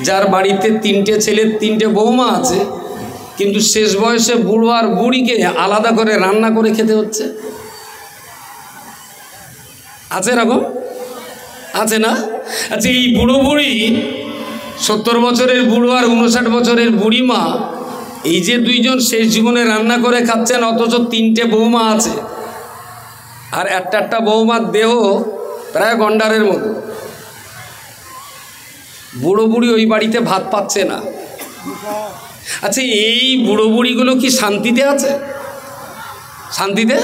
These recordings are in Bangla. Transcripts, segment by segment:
যার বাড়িতে 3টে ছেলে 3টে বৌমা আছে, কিন্তু শেষ বয়সে বুড়ো আর বুড়িকে আলাদা করে রান্না করে খেতে হচ্ছে? আছে এরকম? আছে না? আচ্ছা, এই বুড়ো বুড়ি 70 বছরের বুড়ো আর 59 বছরের বুড়িমা, এই যে দুইজন শেষ জীবনে রান্না করে খাচ্ছেন, অথচ 3টে বৌমা আছে, আর একটা বৌমার দেহ প্রায় গন্ডারের মতো। বুড়ো বুড়ি ওই বাড়িতে ভাত পাচ্ছে না। আচ্ছা, এই বুড়ো বুড়িগুলো কি শান্তিতে আছে? শান্তিতে?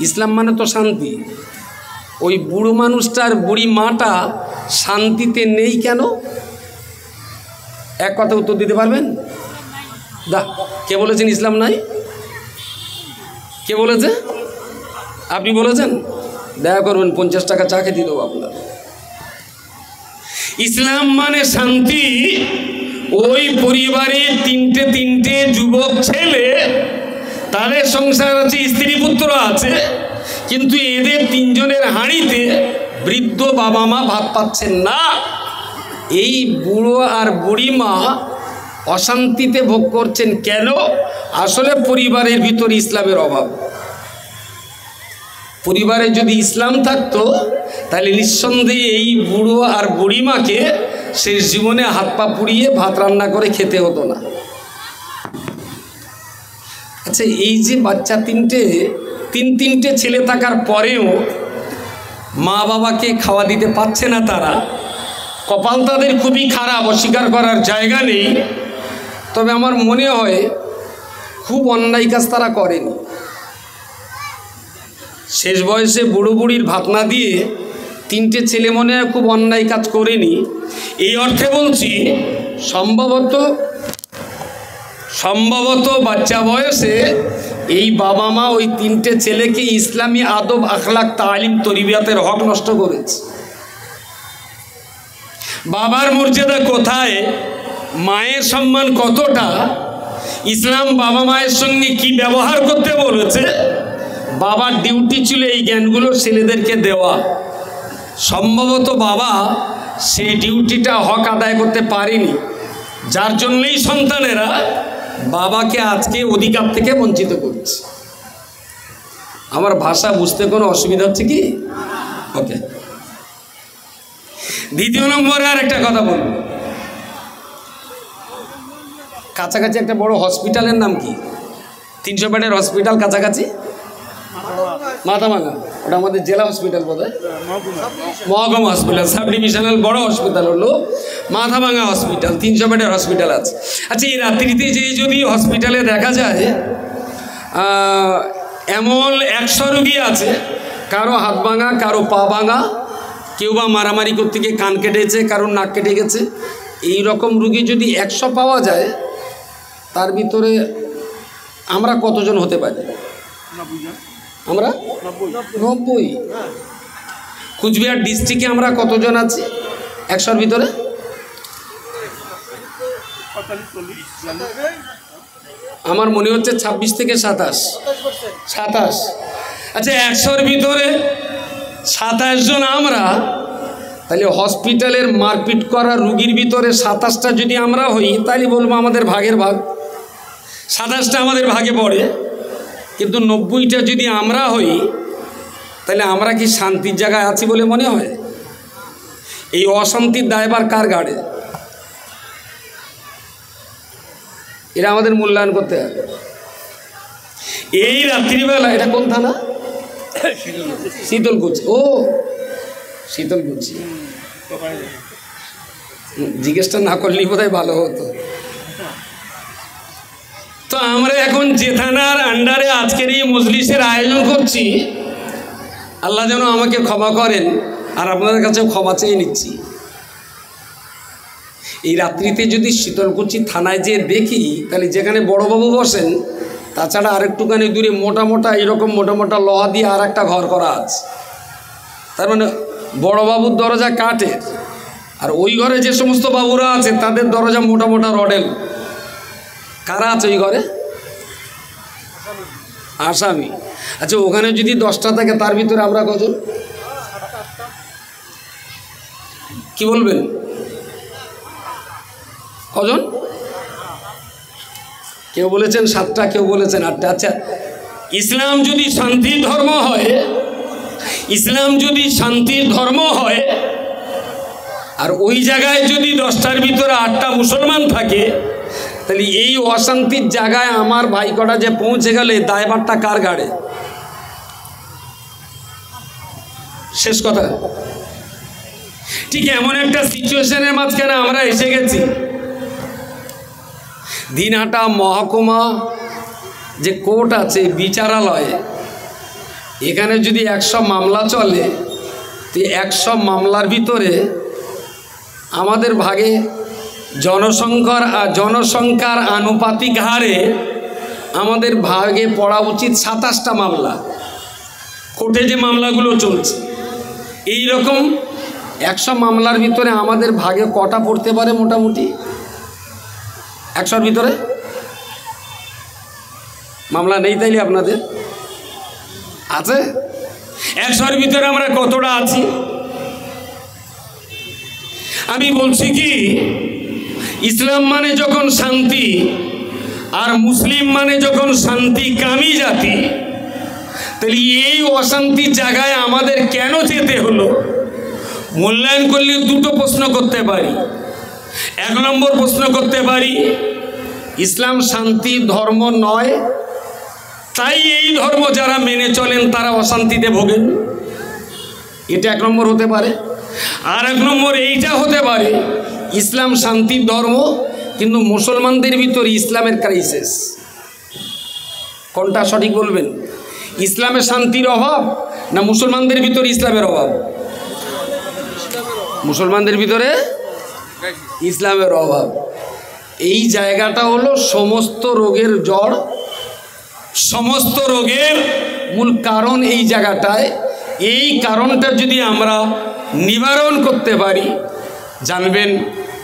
ইসলাম মানে তো শান্তি। ওই বুড়ো মানুষটার বুড়ি মাটা শান্তিতে নেই কেন? এক কথা উত্তর দিতে পারবেন? কে বলেছেন ইসলাম নাই? কে বলেছে? আপনি বলেছেন? দয়া করবেন, 50 টাকা চা খেতে দেবো আপনার। ইসলাম মানে শান্তি। ওই পরিবারে 3টে যুবক ছেলে, তাদের সংসার আছে, স্ত্রী পুত্র আছে, কিন্তু এদের 3 জনের হাঁড়িতে বৃদ্ধ বাবা মা ভাত পাচ্ছেন না। এই বুড়ো আর বুড়িমা অশান্তিতে ভোগ করছেন কেন? আসলে পরিবারের ভিতর ইসলামের অভাব। পরিবারে যদি ইসলাম থাকতো, তাহলে নিঃসন্দেহে এই বুড়ো আর বুড়িমাকে শেষ জীবনে হাত পা পুড়িয়ে ভাত রান্না করে খেতে হতো না। আচ্ছা, এই যে বাচ্চা 3টে ছেলে থাকার পরেও মা বাবাকে খাওয়া দিতে পারছে না তারা, কপাল তাদের খুবই খারাপ, অস্বীকার করার জায়গা নেই। তবে আমার মনে হয় খুব অন্যায় কাজ তারা করেনি। শেষ বয়সে বুড়ো বুড়ির ভাত না দিয়ে 3টে ছেলে মনে হয় খুব অন্যায় কাজ করেনি। এই অর্থে বলছি, সম্ভবত বাচ্চা বয়সে এই বাবা মা ওই 3টে ছেলেকে ইসলামী আদব, আখলাক, তালিম, তরবিয়াতের হক নষ্ট করেছে। বাবার মর্যাদা কোথায়, মায়ের সম্মান কতটা, ইসলাম বাবা মায়ের সঙ্গে কি ব্যবহার করতে বলেছে, বাবার ডিউটি ছিল এই জ্ঞানগুলো ছেলেদেরকে দেওয়া। সম্ভবত বাবা সেই ডিউটিটা হক আদায় করতে পারেনি, যার জন্যই সন্তানেরা বাবাকে আজকে অধিকার থেকে বঞ্চিত করছে। আমার ভাষা বুঝতে কোনো অসুবিধা হচ্ছে কি? ওকে। দ্বিতীয় নম্বরে আর একটা কথা বলব। কাছাকাছি একটা বড় হসপিটালের নাম কি? 300 বেডের হসপিটাল কাছাকাছি, মাথাভাঙা। ওটা আমাদের জেলা হসপিটাল বোধ হয়, মহকুমা হসপিটাল, সাব ডিভিশনাল বড় হসপিটাল হলো মাথাভাঙা হসপিটাল। 300 বেডের হসপিটাল আছে। আচ্ছা, এই রাত্রিতে যে যদি হসপিটালে দেখা যায় এমন 100 রোগী আছে, কারো হাত ভাঙা, কারো পা ভাঙা, কেউ বা মারামারি করতে গিয়ে কান কেটেছে, কারোর নাক কেটে গেছে, এই রকম রোগী যদি 100 পাওয়া যায়, তার ভিতরে আমরা কতজন হতে পারি? আমরা 90। কুচবিহার ডিস্ট্রিক্টে আমরা কতজন আছি 100-র ভিতরে? আমার মনে হচ্ছে 26 থেকে 27। আচ্ছা, 100-র ভিতরে 27 জন আমরা, তাহলে হসপিটালের মারপিট করা রুগীর ভিতরে 27টা যদি আমরা হই, তাহলে বলবো আমাদের ভাগের ভাগ, 27টা আমাদের ভাগে পড়ে। কিন্তু 90টা যদি আমরা হই, তাহলে আমরা কি শান্তির জায়গায় আছি বলে মনে হয়? এই অশান্তির দায়ভার কার ঘাড়ে? এটা আমাদের মূল্যায়ন করতে হবে। এই রাত্রিবেলা, এটা কোন থানা? শীতলকুচি। ও, শীতলকুচি। জিজ্ঞেসটা না করলেই বোধহয় ভালো হতো। তো আমরা এখন যে থানার আন্ডারে আজকের এই মজলিসের আয়োজন করছি, আল্লাহ যেন আমাকে ক্ষমা করেন, আর আপনাদের কাছেও ক্ষমা চেয়ে নিচ্ছি। এই রাত্রিতে যদি শীতলকুচি থানায় যেয়ে দেখি, তাহলে যেখানে বড়বাবু বসেন তাছাড়া আরেকটুখানি দূরে মোটা মোটা এরকম মোটা মোটা লোহা দিয়ে আর একটা ঘর করা আছে। তার মানে বড়বাবুর দরজা কাঠের, আর ওই ঘরে যে সমস্ত বাবুরা আছে তাদের দরজা মোটা মোটা রডেল। কারা আছে ওই ঘরে? আসামি। আচ্ছা, ওখানে যদি 10টা থাকে, তার ভিতরে আমরা কজন? কি বলবেন? কজন? কেউ বলেছেন 7টা, কেউ বলেছেন 8টা। আচ্ছা, ইসলাম যদি শান্তির ধর্ম হয়, ইসলাম যদি শান্তির ধর্ম হয়, আর ওই জায়গায় যদি 10টার ভিতরে 8টা মুসলমান থাকে, তাহলে এই অশান্তির জায়গায় আমার ভাই কটা যে পৌঁছে গেলে দায়ভারটা কার ঘাড়ে? শেষ কথা। ঠিক এমন একটা সিচুয়েশনের মাঝখানে আমরা এসে গেছি। দিনহাটা মহকুমা যে কোর্ট আছে, বিচারালয়, এখানে যদি 100 মামলা চলে, তো 100 মামলার ভিতরে আমাদের ভাগে জনসংখ্যার আনুপাতিক হারে আমাদের ভাগে পড়া উচিত 27টা মামলা। কোর্টে যে মামলাগুলো চলছে, এই রকম 100 মামলার ভিতরে আমাদের ভাগে কটা পড়তে পারে মোটামুটি? 100-র ভিতরে মামলা নেই তাইলে আপনাদের আছে? 100-র ভিতরে আমরা কতটা আছি? আমি বলছি কি, ইসলাম মানে যখন শান্তি, আর মুসলিম মানে যখন শান্তিকামী জাতি, তাহলে এই অশান্তির জায়গায় আমাদের কেন যেতে হলো? মূল্যায়ন করলে 2টো প্রশ্ন করতে পারি। 1 নম্বর প্রশ্ন করতে পারি, ইসলাম শান্তি ধর্ম নয়, তাই এই ধর্ম যারা মেনে চলেন তারা অশান্তিতে ভোগেন। এটা 1 নম্বর হতে পারে। আর 1 নম্বর এইটা হতে পারে, ইসলাম শান্তির ধর্ম, কিন্তু মুসলমানদের ভিতরে ইসলামের ক্রাইসিস। কোনটা সঠিক বলবেন? ইসলামের শান্তির অভাব না মুসলমানদের ভিতরে ইসলামের অভাব? মুসলমানদের ভিতরে ইসলামের অভাব। এই জায়গাটা হলো সমস্ত রোগের জড়, সমস্ত রোগের মূল কারণ এই জায়গাটায়। এই কারণটা যদি আমরা নিবারণ করতে পারি, জানবেন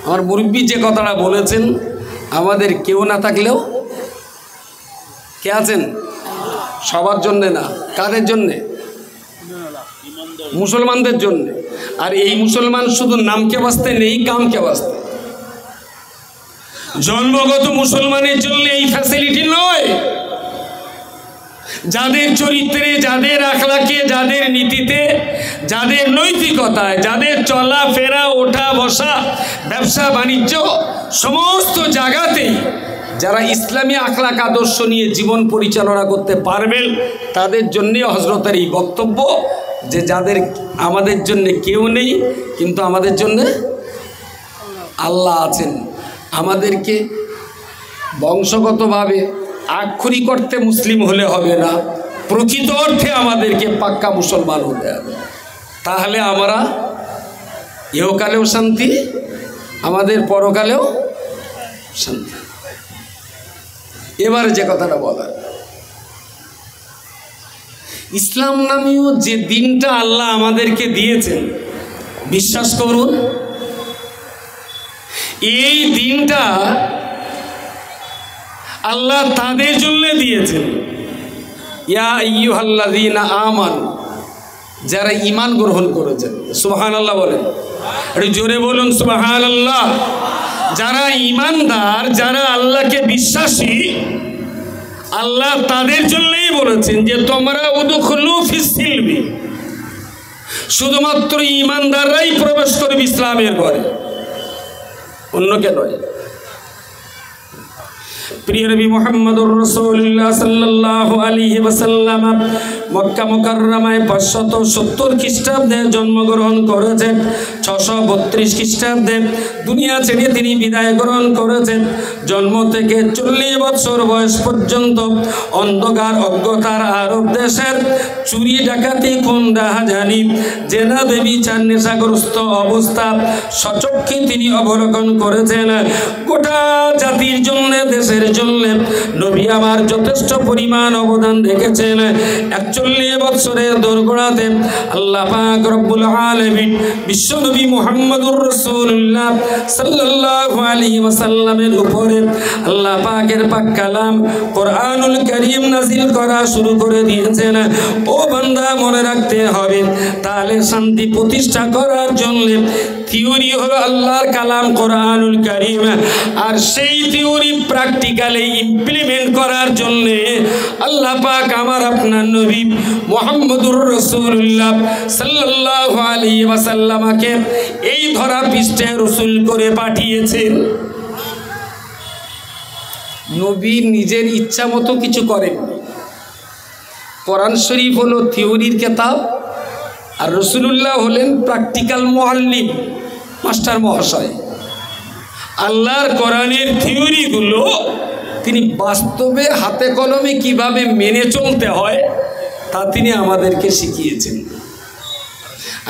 আমার মুরব্বী যে কথাটা বলেছেন, আমাদের কেউ না থাকলেও কে আছেন? সবার জন্যে না, কাদের জন্যে? মুসলমানদের জন্যে। আর এই মুসলমান শুধু নামকে বাঁচতে নেই, কামকে বাঁচতে। জন্মগত মুসলমানের জন্য এই ফ্যাসিলিটি নয়। যাদের চরিত্রে, যাদের আখলাকে, যাদের নীতিতে, যাদের নৈতিকতায়, যাদের চলাফেরা, ওঠা বসা, ব্যবসা বাণিজ্য, সমস্ত জায়গাতেই যারা ইসলামী আখলাক আদর্শ নিয়ে জীবন পরিচালনা করতে পারবেন, তাদের জন্যে হযরতের এই বক্তব্য যে যাদের আমাদের জন্য কেউ নেই, কিন্তু আমাদের জন্য আল্লাহ আছেন। আমাদেরকে বংশগতভাবে আক্ষরিক অর্থে মুসলিম হলে হবে না, প্রকৃত অর্থে আমাদেরকে পাক্কা মুসলমান হতে হবে। তাহলে আমরা ইহকালেও শান্তি, আমাদের পরকালেও শান্তি। এবারে যে কথাটা বলার, ইসলাম নামীয় যে দিনটা আল্লাহ আমাদেরকে দিয়েছেন, বিশ্বাস করুন এই দিনটা আল্লাহ তাদের জন্য দিয়েছেন, ইয়া আইয়ুহাল্লাযীনা আমানু, যারা ঈমান গ্রহণ করেছেন। সুবহানাল্লাহ বলেন, একটু জোরে বলুন সুবহানাল্লাহ। যারা ঈমানদার, যারা আল্লাহকে বিশ্বাসী, আল্লাহ তাদের জন্যই বলেছেন যে তোমরা উদখুলু ফিস সিলমি, শুধুমাত্র ঈমানদাররাই প্রবেশ করবে ইসলামের ঘরে, অন্যকে নয়। প্রিয় নবী মুহাম্মদুর রাসূলুল্লাহ সাল্লাল্লাহু আলাইহি ওয়াসাল্লাম মক্কা মুকাররমায় 570 খ্রিস্টাব্দে জন্মগ্রহণ করেছেন। 632 খ্রিস্টাব্দে দুনিয়া ছেড়ে তিনি বিদায় গ্রহণ করেছেন। জন্ম থেকে 40 বছর বয়স পর্যন্ত অন্ধকার অজ্ঞতার আরব দেশের চুরি ডাকাতি খুন রাহাজানি জেনা ব্যভিচার নেশাগ্রস্ত অবস্থা সচক্ষে তিনি অবলোকন করেছেন। গোটা জাতির জন্য, দেশের জন্য নবী আমার যথেষ্ট পরিমাণ অবদান রেখেছেন। 41 বছরের দোরগোড়াতে আল্লাহ পাক রব্বুল আলামিন বিশ্ব নবী মুহাম্মদুর রাসূলুল্লাহ সাল্লাল্লাহু আলাইহি ওয়াসাল্লামের উপরে আল্লাহ পাকের পাক কালাম কোরআনুল কারীম নাযিল করা শুরু করে দিয়েছেন। ও বান্দা, মনে রাখতে হবে, তাহলে শান্তি প্রতিষ্ঠা করার জন্য থিওরি হলো আল্লাহর কালাম কোরআনুল কারীম, আর সেই থিওরি প্র্যাকটিক্যালি ইমপ্লিমেন্ট করার জন্য আল্লাহ পাক আমার আপনার নবী মুহাম্মদুর রাসূলুল্লাহ সাল্লাল্লাহু আলাইহি ওয়াসাল্লামকে এই ধরা পৃষ্ঠে রাসূল করে পাঠিয়েছেন। নবী নিজের ইচ্ছা মতো কিছু করেন। কোরআন শরীফ হলো থিওরির কিতাব, আর রাসূলুল্লাহ হলেন প্র্যাকটিক্যাল মুআল্লিম, মাস্টার মহাশয়। আল্লাহর কোরআনের থিওরিগুলো তিনি বাস্তবে হাতে কলমে কিভাবে মেনে চলতে হয় তা তিনি আমাদেরকে শিখিয়েছেন।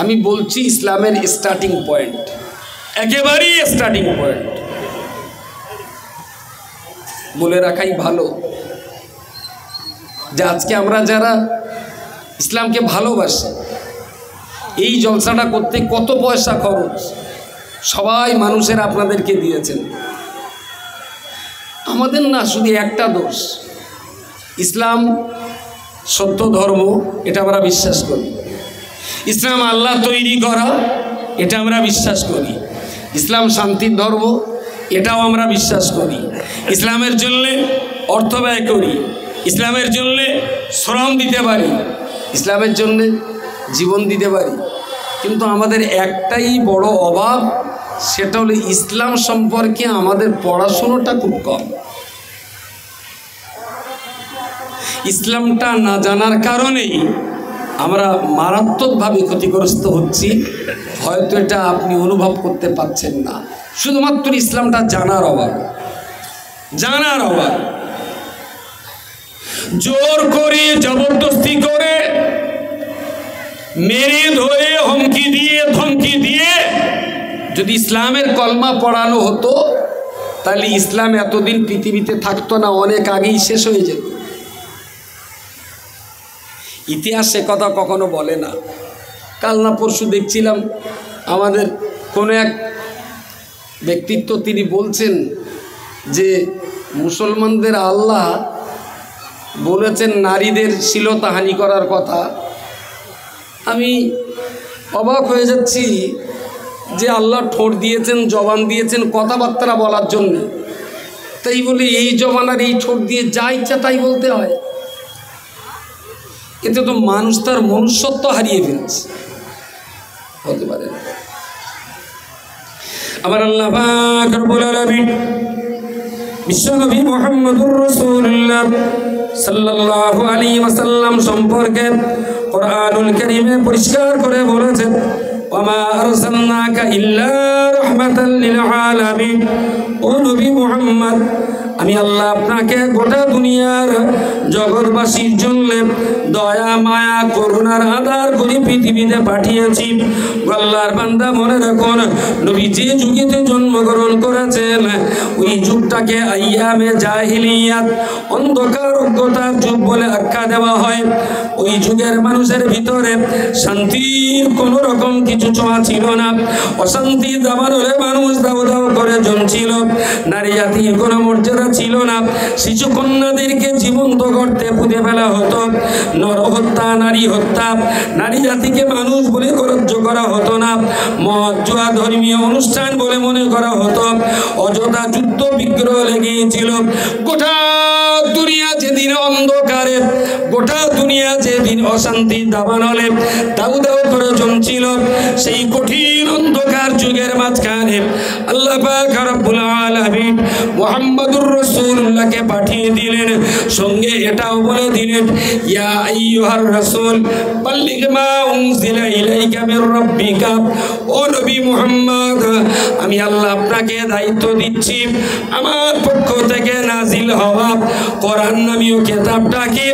আমি বলছি ইসলামের স্টার্টিং পয়েন্ট, একেবারেই স্টার্টিং পয়েন্ট বলে রাখাই ভালো, যে আজকে আমরা যারা ইসলামকে ভালোবাসি, এই জলসাটা করতে কত পয়সা খরচ সবাই মানুষের আপনাদেরকে দিয়েছেন। আমাদের না শুধু একটা দোষ, ইসলাম সত্য ধর্ম, এটা আমরা বিশ্বাস করি। ইসলাম আল্লাহ তৈরি করা, এটা আমরা বিশ্বাস করি। ইসলাম শান্তির ধর্ম, এটাও আমরা বিশ্বাস করি। ইসলামের জন্যে অর্থ ব্যয় করি, ইসলামের জন্যে শ্রম দিতে পারি, ইসলামের জন্যে জীবন দিতে পারি। কিন্তু আমাদের একটাই বড় অভাব, সেটা হলো ইসলাম সম্পর্কে আমাদের পড়াশোনাটা খুব কম। ইসলামটা না জানার কারণেই আমরা মারাত্মকভাবে ক্ষতিগ্রস্ত হচ্ছি। হয়তো এটা আপনি অনুভব করতে পারছেন না, শুধুমাত্র ইসলামটা জানার অভাব, জানার অভাব। জোর করে জবরদস্তি করে মেরে ধরে হুমকি দিয়ে ধমকি দিয়ে যদি ইসলামের কলমা পড়ানো হতো, তাহলে ইসলাম এতদিন পৃথিবীতে থাকতো না, অনেক আগেই শেষ হয়ে যেত। ইতিহাস সে কথা কখনো বলে না। কাল না পরশু দেখছিলাম আমাদের কোনো এক ব্যক্তিত্ব, তিনি বলছেন যে মুসলমানদের আল্লাহ বলেছেন নারীদের শ্লীলতাহানি করার কথা। আমি অবাক হয়ে যাচ্ছি যে আল্লাহ ঠোঁট দিয়েছেন, জবান দিয়েছেন কথাবার্তা বলার জন্য, তাই বলে এই জবান আর এই ঠোঁট দিয়ে যা ইচ্ছা তাই বলতে হয়? এতে তো মানুষ তার মনুষ্যত্ব হারিয়ে ফেলছে, হতে পারে না। আবার আল্লাহ পাক রব্বুল আলামিন বিশ্বনবী মুহাম্মদুর রাসূলুল্লাহ সাল্লাল্লাহু আলাইহি ওয়াসাল্লাম সম্পর্কে কোরআনুল কারীমে পরিষ্কার করে বলেছেন, ওয়ামা আরসালনাকা ইল্লা রাহমাতাল লিল আলামিন। ও নবী মুহাম্মদ, আমি আল্লাহ আপনাকে গোটা দুনিয়ার জগৎবাসীর জন্য দয়া মায়া করুণার আধার করে পৃথিবীতে পাঠিয়েছি। আল্লাহর বান্দা মনে রাখুন, নবী যে যুগেতে জন্মগ্রহণ করেছেন ওই যুগটাকে আইয়ামে জাহিলিয়াত, অন্ধকার অজ্ঞতার যুগ বলে আখ্যা দেওয়া হয়। ওই যুগের মানুষের ভিতরে শান্তির কোন রকম কিছু ছোঁয়া ছিল না। অশান্তি দাবার হলে মানুষ দাও দাও করে জমছিল। নারী জাতির কোনো মর্যাদা ছিল না। শিশু কন্যাদেরকে জীবন্ত করতে পুঁতে ফেলা হতো। নরহত্যা, নারী হত্যা, নারী জাতিকে মানুষ বলে গ্রাহ্য করা হতো না। মদ জুয়া ধর্মীয় অনুষ্ঠান বলে মনে করা হতো। অযথা যুদ্ধ বিগ্রহ লেগেছিল। গোটা দুনিয়া যেদিন অন্ধকারে, গোটা দুনিয়া যেদিন অশান্তি দাবানলে দাউ দাউ করে জমছিল, সেই কঠিন অন্ধকার যুগের মাঝখানে আল্লাহ পাক রব্বুল আলামিন মুহাম্মদুর রাসূলুল্লাহকে পাঠিয়ে দিলেন। সঙ্গে এটাও বলে দিলেন, ইয়া আইয়ুহার রাসূল বাল্লিগ মা উনজিলা ইলাইকা মির রাব্বিকা। ও নবী মুহাম্মদ, আমি আল্লাহ আপনাকে দায়িত্ব দিচ্ছি, আমার পক্ষ থেকে নাজিল হওয়া কোরআন নামীয় কিতাবটাকে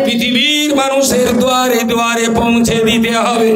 পৃথিবীর মানুষের দুয়ারে দুয়ারে পৌঁছে দিতে হবে।